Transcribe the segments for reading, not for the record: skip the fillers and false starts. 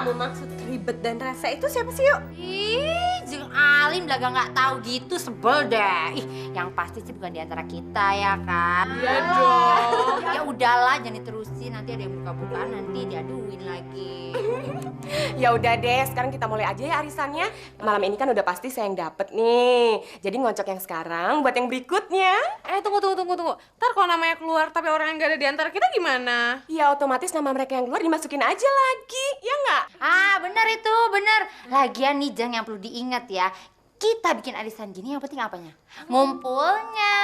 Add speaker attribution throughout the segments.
Speaker 1: kamu maksud ribet dan rese itu siapa sih, Yuk?
Speaker 2: Ih, Jeng Alim belaga nggak tahu gitu, sebel deh. Ih, yang pasti sih bukan di antara kita ya kan?
Speaker 1: Iya dong.
Speaker 2: Ya udahlah, jangan diterusin. Nanti ada yang buka-bukaan, nanti diaduin lagi.
Speaker 1: Ya udah deh, sekarang kita mulai aja ya arisannya. Malam ini kan udah pasti saya yang dapet nih. Jadi ngocok yang sekarang buat yang berikutnya.
Speaker 3: Tunggu. Ntar kalau namanya keluar tapi orang yang gak ada di antara kita gimana?
Speaker 1: Ya otomatis nama mereka yang keluar dimasukin aja lagi, ya nggak?
Speaker 2: Ah, benar itu, benar. Lagian nih, Jeng, yang perlu diingat ya. Kita bikin arisan gini yang penting apanya? Ngumpulnya.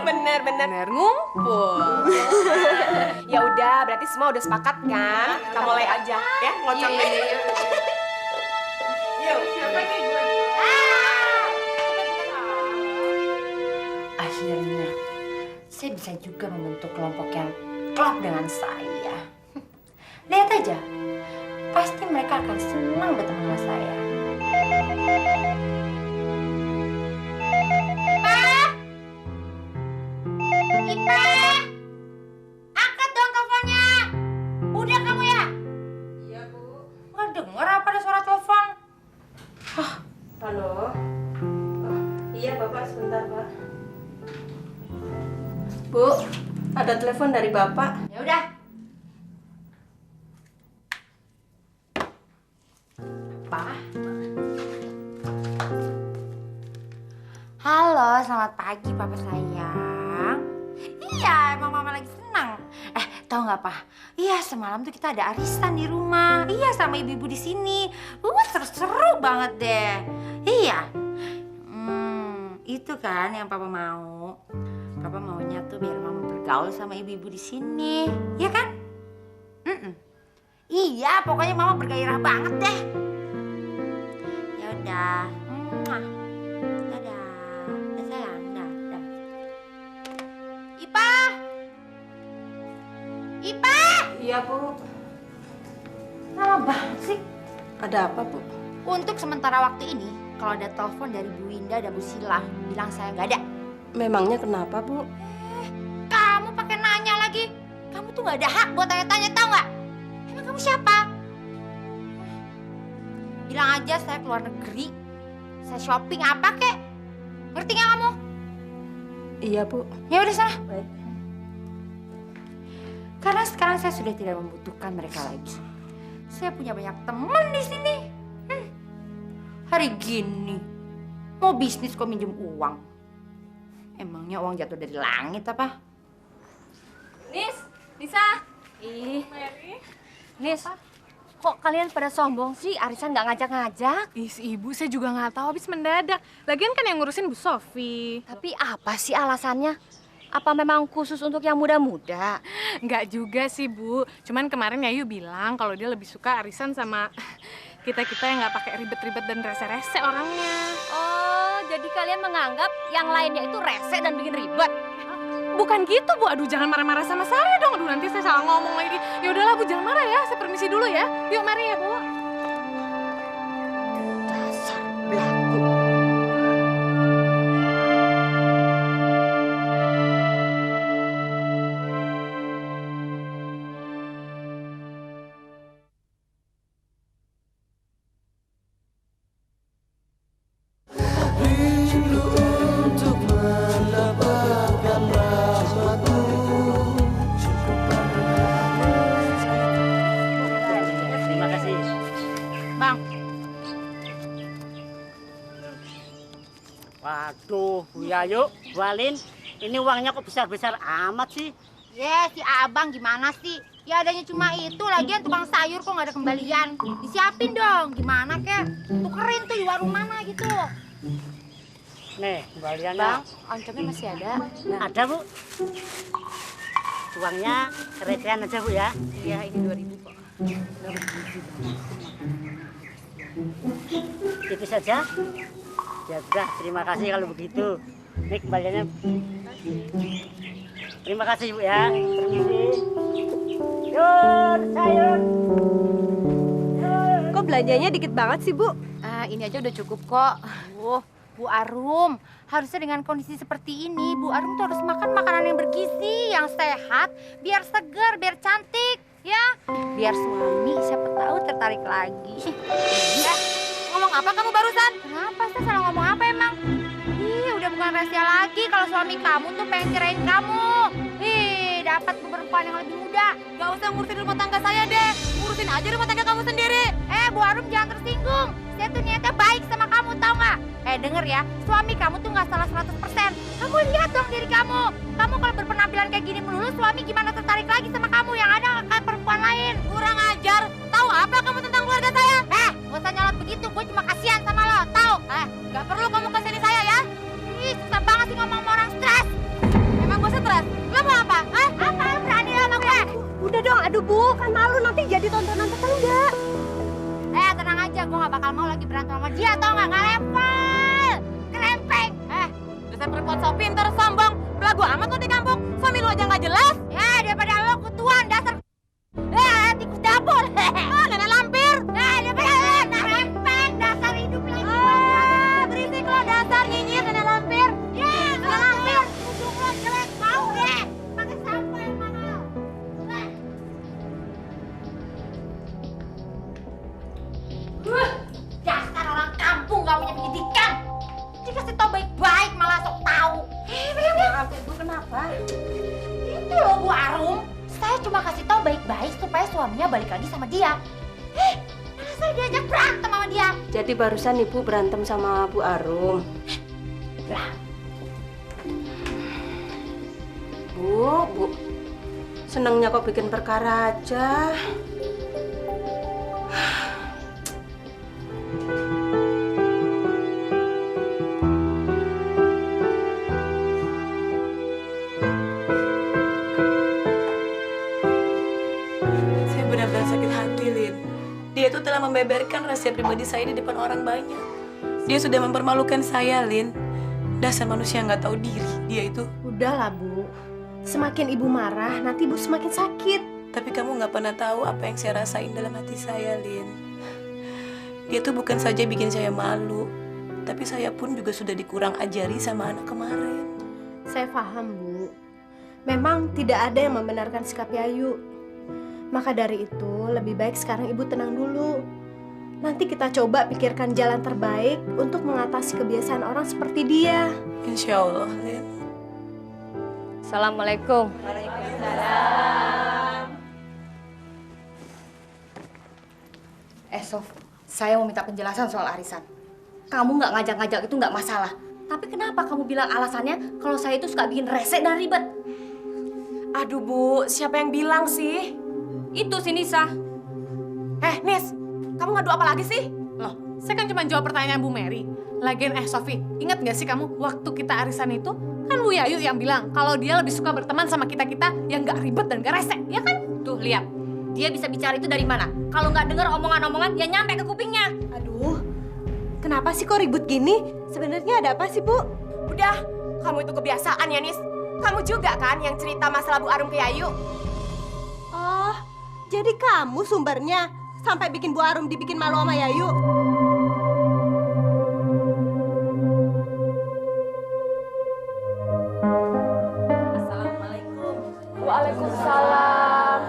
Speaker 1: Bener.
Speaker 3: Bener, ngumpul.
Speaker 1: Ya udah, berarti semua udah sepakat kan? Kita mulai aja ya ngocoknya.
Speaker 2: Iya.
Speaker 1: Yuk, siapa nih gue?
Speaker 2: Akhirnya, saya bisa juga membentuk kelompok yang klop dengan saya. Lihat aja, pasti mereka akan senang berteman sama saya. Ipa! Angkat dong teleponnya! Udah kamu ya?
Speaker 3: Iya, Bu.
Speaker 2: Nggak denger apa ada suara telepon?
Speaker 1: Halo. Iya, Bapak sebentar, Pak. Bu, ada telepon dari Bapak.
Speaker 2: Ya udah. Pak. Halo, selamat pagi Papa sayang. Iya, emang Mama lagi senang. Tahu nggak Pak? Iya, semalam tuh kita ada arisan di rumah. Iya, sama ibu-ibu di sini. Seru-seru banget deh. Iya. Itu kan yang Papa mau. Papa maunya tuh biar Mama bergaul sama ibu-ibu di sini, ya kan? Iya, pokoknya Mama bergairah banget deh. Ya udah, dadah, dadah sayang, dadah. Ipa, Ipa,
Speaker 1: Iya, Bu.
Speaker 2: lama banget sih.
Speaker 1: Ada apa, Bu?
Speaker 2: Untuk sementara waktu ini, kalau ada telepon dari Bu Winda dan Bu Sila, bilang saya nggak ada.
Speaker 1: Memangnya kenapa, Bu?
Speaker 2: Kamu pakai nanya lagi. Kamu tuh nggak ada hak buat tanya-tanya, tahu nggak? Emang kamu siapa? Bilang aja saya keluar negeri. Saya shopping apa kek? Ngerti nggak kamu?
Speaker 1: Iya, Bu.
Speaker 2: Ya udah sana.
Speaker 1: Baik.
Speaker 2: Karena sekarang saya sudah tidak membutuhkan mereka lagi. Saya punya banyak teman di sini. Hari gini mau bisnis kok minjem uang. Emangnya uang jatuh dari langit apa?
Speaker 4: Nisa. Ih, Nis, kok kalian pada sombong sih? Arisan nggak ngajak-ngajak?
Speaker 3: Ih, si ibu saya juga nggak tahu, habis mendadak. Lagian kan yang ngurusin Bu Sofi.
Speaker 4: Tapi apa sih alasannya? Apa memang khusus untuk yang muda-muda?
Speaker 3: Nggak juga sih, Bu. Cuman kemarin Yayu bilang kalau dia lebih suka arisan sama kita-kita yang nggak pakai ribet-ribet dan rese-rese orangnya.
Speaker 4: Oh, jadi kalian menganggap yang lainnya itu rese dan bikin ribet?
Speaker 3: Bukan gitu, Bu. Aduh, jangan marah-marah sama saya dong. Aduh, nanti saya salah ngomong lagi. Ya udahlah, Bu, jangan marah ya. Saya permisi dulu ya. Yuk, mari ya, Bu.
Speaker 2: Dasar belagu.
Speaker 5: Terima kasih.
Speaker 3: Bang,
Speaker 5: Waduh, Bu Yayu, Bu Alin, ini uangnya kok besar-besar amat sih?
Speaker 2: Si abang gimana sih? Ya adanya cuma itu, lagian tukang sayur kok nggak ada kembalian. Disiapin dong, gimana kek? Tukerin tuh di warung mana gitu.
Speaker 5: Nih, kembaliannya.
Speaker 4: Bang, oncomnya masih ada.
Speaker 5: Ada, Bu. Uangnya kerecehan aja, Bu ya.
Speaker 4: Iya, ini 2.000 kok.
Speaker 5: Itu saja. Ya sudah, terima kasih kalau begitu. Ini kembaliannya. Terima kasih, Bu ya. Permisi. Yun, sayur.
Speaker 1: Kok belanjanya dikit banget sih, Bu?
Speaker 2: Ini aja udah cukup kok. Bu Arum, harusnya dengan kondisi seperti ini, Bu Arum tuh harus makan makanan yang bergizi, yang sehat, biar segar, biar cantik, ya. Biar suami siapa tahu tertarik lagi.
Speaker 6: Ngomong apa kamu barusan?
Speaker 2: Kenapa sih salah ngomong apa emang? Ih, udah bukan rahasia lagi kalau suami kamu tuh pengen cerain kamu. Ih, dapat perempuan yang lebih muda.
Speaker 6: Gak usah ngurusin rumah tangga saya deh. Ngurusin aja rumah tangga kamu sendiri.
Speaker 2: Bu Arum jangan tersinggung. Saya tuh niatnya baik sama kamu, tau nggak? Denger ya, suami kamu tuh nggak salah 100%. Kamu lihat dong diri kamu. Kamu kalau berpenampilan kayak gini melulu, suami gimana tertarik lagi sama kamu yang ada kayak perempuan lain?
Speaker 6: Kurang ajar. Tahu apa kamu tentang keluarga saya?
Speaker 2: Gak usah nyolot begitu, gue cuma kasihan sama lo, tau?
Speaker 6: Gak perlu kamu kesini saya ya.
Speaker 2: Ih, susah banget sih ngomong sama orang stres.
Speaker 6: Emang gue stres? Lo mau apa?
Speaker 2: Apa lu berani sama gue?
Speaker 1: Udah dong, aduh Bu, kan malu nanti jadi tontonan tetangga.
Speaker 2: Tenang aja, gue gak bakal mau lagi berantem sama dia, tau nggak? Nggak level, kerempeng.
Speaker 6: Dasar perempuan so pinter, sombong. Belagu amat lo di kampung. Suami lu aja gak jelas.
Speaker 2: Daripada lo kutuan, dasar. Tikus dapur.
Speaker 6: Nenek lampir.
Speaker 2: Daripada lo, kerempeng, dasar hidup lagi.
Speaker 6: Berisik lo dasar nyinyir nenek lampir.
Speaker 2: Nenek lampir. Ujung lo jelek, bau deh. Pakai sampo yang mahal. Dasar orang kampung gak punya pendidikan. Dikasih tau baik-baik malah sok tahu.
Speaker 1: Bu, kenapa?
Speaker 2: Itu loh Bu Arum. Saya cuma kasih tau baik-baik supaya suaminya balik lagi sama dia. Malah saya diajak berantem sama dia.
Speaker 7: Jadi barusan Ibu berantem sama Bu Arum.
Speaker 2: Lah,
Speaker 7: Bu, senangnya kok bikin perkara aja.
Speaker 8: Saya benar-benar sakit hati, Lin. Dia itu telah membeberkan rahasia pribadi saya di depan orang banyak. Dia sudah mempermalukan saya, Lin. Dasar manusia nggak tahu diri, dia itu.
Speaker 1: Udahlah Bu, semakin Ibu marah, nanti Ibu semakin sakit.
Speaker 8: Tapi kamu nggak pernah tahu apa yang saya rasain dalam hati saya, Lin. Dia tuh bukan saja bikin saya malu, tapi saya pun juga sudah dikurang ajari sama anak kemarin.
Speaker 1: Saya paham Bu, memang tidak ada yang membenarkan sikap Yayu. Maka dari itu, lebih baik sekarang Ibu tenang dulu. Nanti kita coba pikirkan jalan terbaik untuk mengatasi kebiasaan orang seperti dia.
Speaker 8: Insya Allah, Lin.
Speaker 4: Assalamualaikum.
Speaker 2: Sof, saya mau minta penjelasan soal arisan. Kamu nggak ngajak-ngajak itu nggak masalah. Tapi kenapa kamu bilang alasannya kalau saya itu suka bikin rese dan ribet?
Speaker 1: Aduh Bu, siapa yang bilang sih?
Speaker 2: Itu si Nisa.
Speaker 1: Nis, kamu ngadu apa lagi sih?
Speaker 3: Loh, saya kan cuma jawab pertanyaan Bu Mary. Lagian Sofi, ingat nggak sih kamu waktu kita arisan itu kan Bu Yayu yang bilang kalau dia lebih suka berteman sama kita-kita yang nggak ribet dan nggak rese, ya kan?
Speaker 2: Tuh lihat, dia bisa bicara itu dari mana? Kalau nggak dengar omongan-omongan, ya nyampe ke kupingnya.
Speaker 1: Aduh, kenapa sih kok ribut gini? Sebenarnya ada apa sih Bu? Udah, kamu itu kebiasaan ya Nis. Kamu juga kan yang cerita masalah Bu Arum ke Yayu?
Speaker 9: Oh, jadi kamu sumbernya sampai bikin Bu Arum dibikin malu sama Yayu?
Speaker 5: Assalamualaikum.
Speaker 1: Waalaikumsalam.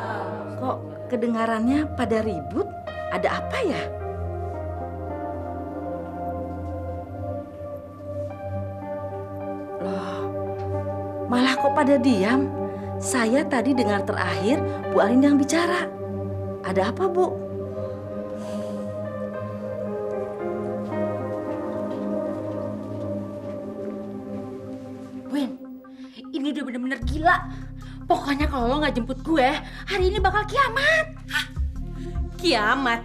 Speaker 5: Kok kedengarannya pada ribut? Ada apa ya? Loh, malah kok pada diam? Saya tadi dengar terakhir Bu Alin yang bicara. Ada apa, Bu?
Speaker 2: Win, ini udah bener-bener gila. Pokoknya kalau lo nggak jemput gue, hari ini bakal kiamat.
Speaker 6: Kiamat?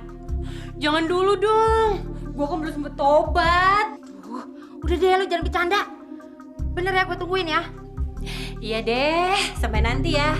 Speaker 6: Jangan dulu dong. Gue kan belum sempet tobat.
Speaker 2: Udah deh, lo jangan bercanda. Bener ya, gue tungguin ya.
Speaker 6: Iya deh, sampai nanti ya.